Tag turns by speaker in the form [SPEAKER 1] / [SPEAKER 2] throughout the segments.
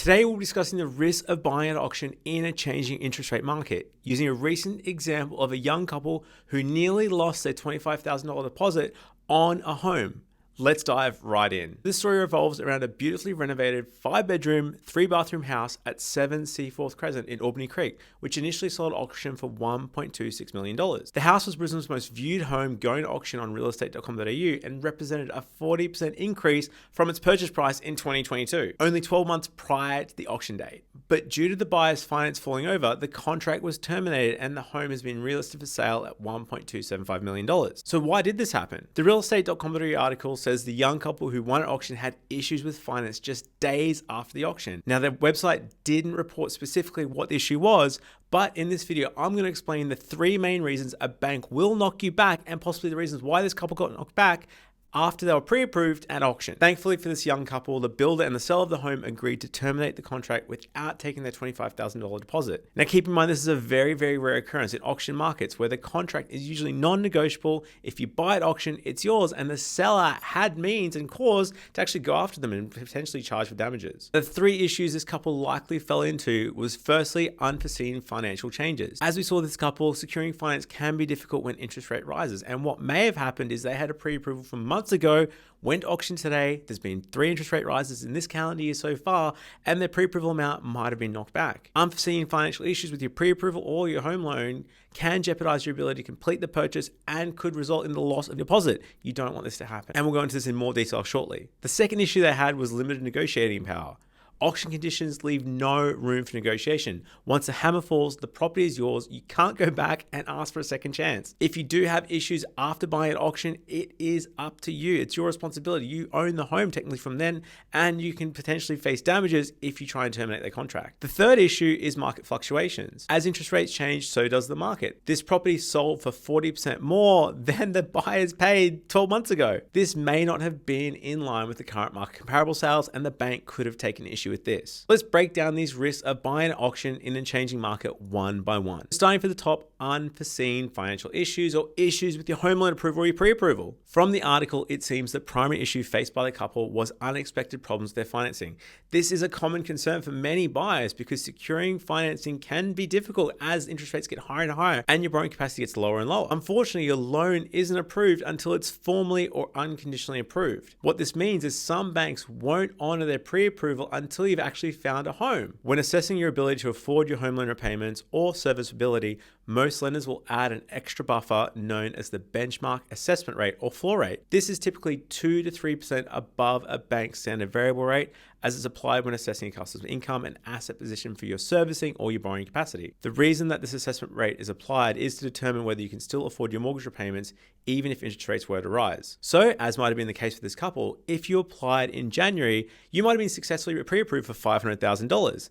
[SPEAKER 1] Today, we'll be discussing the risks of buying at auction in a changing interest rate market, using a recent example of a young couple who nearly lost their $25,000 deposit on a home. Let's dive right in. This story revolves around a beautifully renovated 5-bedroom, 3-bathroom house at 7 Seaforth Crescent in Albany Creek, which initially sold at auction for $1.26 million. The house was Brisbane's most viewed home going to auction on realestate.com.au and represented a 40% increase from its purchase price in 2022, only 12 months prior to the auction date. But due to the buyer's finance falling over, the contract was terminated and the home has been relisted for sale at $1.275 million. So why did this happen? The realestate.com.au article says the young couple who won at auction had issues with finance just days after the auction. Now, their website didn't report specifically what the issue was, but in this video, I'm going to explain the 3 main reasons a bank will knock you back and possibly the reasons why this couple got knocked back after they were pre-approved at auction. Thankfully for this young couple, the builder and the seller of the home agreed to terminate the contract without taking their $25,000 deposit. Now keep in mind, this is a very, very rare occurrence in auction markets where the contract is usually non-negotiable. If you buy at auction, it's yours, and the seller had means and cause to actually go after them and potentially charge for damages. The 3 issues this couple likely fell into was firstly, unforeseen financial changes. As we saw this couple, securing finance can be difficult when interest rate rises, and what may have happened is they had a pre-approval from months ago, went to auction today. There's been 3 interest rate rises in this calendar year so far, and their pre-approval amount might have been knocked back. Unforeseen financial issues with your pre-approval or your home loan can jeopardize your ability to complete the purchase and could result in the loss of deposit. You don't want this to happen. And we'll go into this in more detail shortly. The second issue they had was limited negotiating power. Auction conditions leave no room for negotiation. Once the hammer falls, the property is yours. You can't go back and ask for a second chance. If you do have issues after buying at auction, it is up to you. It's your responsibility. You own the home technically from then, and you can potentially face damages if you try and terminate their contract. The third issue is market fluctuations. As interest rates change, so does the market. This property sold for 40% more than the buyers paid 12 months ago. This may not have been in line with the current market comparable sales, and the bank could have taken issue with this. Let's break down these risks of buying at auction in a changing market one by one. Starting from the top, unforeseen financial issues or issues with your home loan approval or your pre-approval. From the article, it seems the primary issue faced by the couple was unexpected problems with their financing. This is a common concern for many buyers because securing financing can be difficult as interest rates get higher and higher and your borrowing capacity gets lower and lower. Unfortunately, your loan isn't approved until it's formally or unconditionally approved. What this means is some banks won't honor their pre-approval until you've actually found a home. When assessing your ability to afford your home loan repayments or serviceability, most lenders will add an extra buffer known as the benchmark assessment rate or floor rate. This is typically 2 to 3% above a bank's standard variable rate, as it's applied when assessing a customer's income and asset position for your servicing or your borrowing capacity. The reason that this assessment rate is applied is to determine whether you can still afford your mortgage repayments even if interest rates were to rise. So, as might have been the case for this couple, if you applied in January, you might have been successfully pre-approved for $500,000.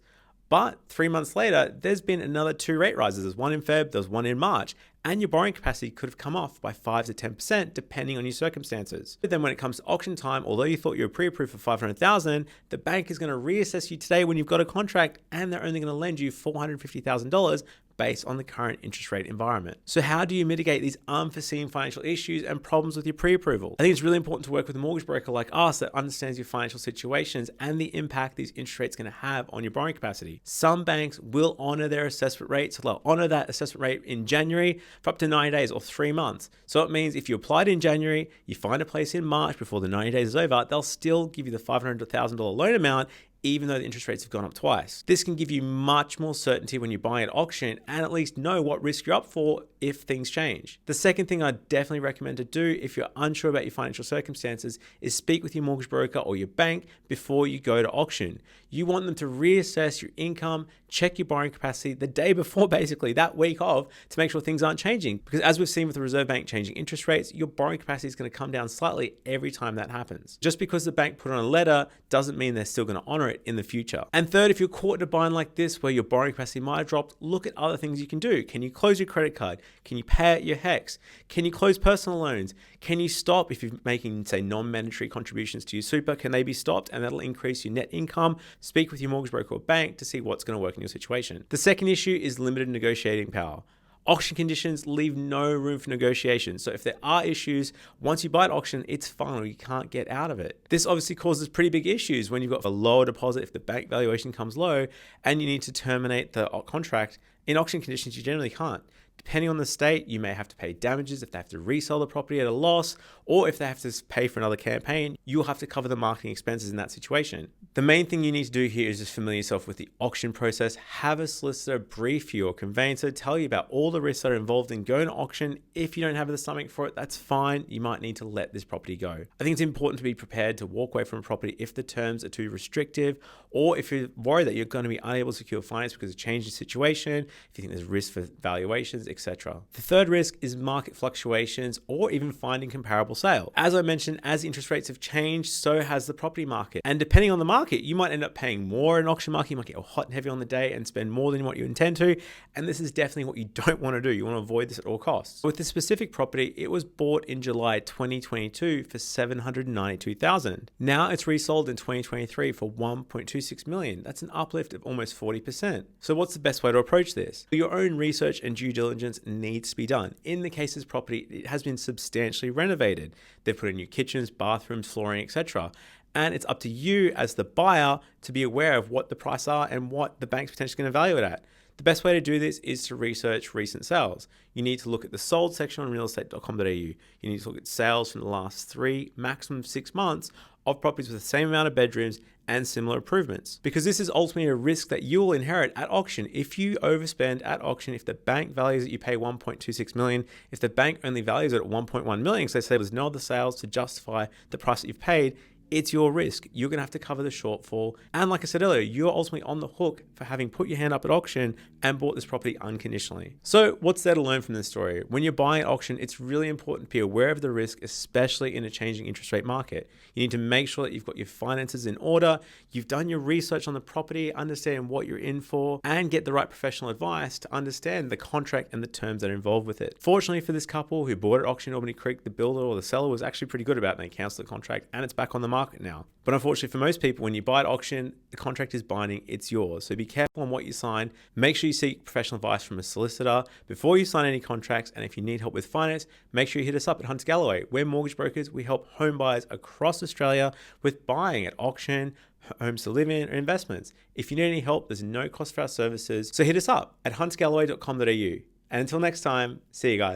[SPEAKER 1] But 3 months later, there's been another 2 rate rises. There's one in Feb, there's one in March, and your borrowing capacity could have come off by 5 to 10% depending on your circumstances. But then when it comes to auction time, although you thought you were pre-approved for $500,000, the bank is going to reassess you today when you've got a contract and they're only going to lend you $450,000 based on the current interest rate environment. So how do you mitigate these unforeseen financial issues and problems with your pre-approval? I think it's really important to work with a mortgage broker like us that understands your financial situations and the impact these interest rates are going to have on your borrowing capacity. Some banks will honor their assessment rate, so they'll honor that assessment rate in January for up to 90 days or 3 months. So it means if you applied in January, you find a place in March before the 90 days is over, they'll still give you the $500,000 loan amount even though the interest rates have gone up twice. This can give you much more certainty when you buy at auction and at least know what risk you're up for if things change. The second thing I definitely recommend to do if you're unsure about your financial circumstances is speak with your mortgage broker or your bank before you go to auction. You want them to reassess your income, check your borrowing capacity the day before, basically that week of, to make sure things aren't changing. Because as we've seen with the Reserve Bank changing interest rates, your borrowing capacity is going to come down slightly every time that happens. Just because the bank put on a letter doesn't mean they're still going to honor it in the future. And third, if you're caught in a bind like this where your borrowing capacity might have dropped, look at other things you can do. Can you close your credit card? Can you pay out your HEX? Can you close personal loans? Can you stop if you're making, say, non-mandatory contributions to your super? Can they be stopped? And that'll increase your net income. Speak with your mortgage broker or bank to see what's going to work in your situation. The second issue is limited negotiating power. Auction conditions leave no room for negotiation. So if there are issues, once you buy at auction, it's final. You can't get out of it. This obviously causes pretty big issues when you've got a lower deposit if the bank valuation comes low and you need to terminate the contract. In auction conditions, you generally can't. Depending on the state, you may have to pay damages if they have to resell the property at a loss, or if they have to pay for another campaign, you'll have to cover the marketing expenses in that situation. The main thing you need to do here is just familiar yourself with the auction process. Have a solicitor brief you or conveyancer, tell you about all the risks that are involved in going to auction. If you don't have the stomach for it, that's fine. You might need to let this property go. I think it's important to be prepared to walk away from a property if the terms are too restrictive, or if you're worried that you're going to be unable to secure finance because of changing situation, if you think there's risk for valuations, etc. The third risk is market fluctuations or even finding comparable sale. As I mentioned, as interest rates have changed, so has the property market. And depending on the market, you might end up paying more in auction market. You might get hot and heavy on the day and spend more than what you intend to. And this is definitely what you don't want to do. You want to avoid this at all costs. With this specific property, it was bought in July 2022 for $792,000. Now it's resold in 2023 for $1.26 million. That's an uplift of almost 40%. So what's the best way to approach this? Your own research and due diligence needs to be done. In the case of this property, it has been substantially renovated. They've put in new kitchens, bathrooms, flooring, etc. And it's up to you as the buyer to be aware of what the price are and what the bank's potentially going to value it at. The best way to do this is to research recent sales. You need to look at the sold section on realestate.com.au. You need to look at sales from the last 3, maximum 6 months of properties with the same amount of bedrooms and similar improvements. Because this is ultimately a risk that you will inherit at auction. If you overspend at auction, if the bank values that you pay 1.26 million, if the bank only values it at 1.1 million, because they say there's no other sales to justify the price that you've paid, it's your risk. You're going to have to cover the shortfall. And like I said earlier, you're ultimately on the hook for having put your hand up at auction and bought this property unconditionally. So what's there to learn from this story? When you're buying at auction, it's really important to be aware of the risk, especially in a changing interest rate market. You need to make sure that you've got your finances in order, you've done your research on the property, understand what you're in for, and get the right professional advice to understand the contract and the terms that are involved with it. Fortunately for this couple who bought at auction in Albany Creek, the builder or the seller was actually pretty good about it. They canceled the contract and it's back on the market now. But unfortunately for most people, when you buy at auction, the contract is binding, it's yours. So be careful on what you sign. Make sure you seek professional advice from a solicitor before you sign any contracts. And if you need help with finance, make sure you hit us up at Hunter Galloway. We're mortgage brokers. We help home buyers across Australia with buying at auction, homes to live in, or investments. If you need any help, there's no cost for our services. So hit us up at huntergalloway.com.au. And until next time, see you guys.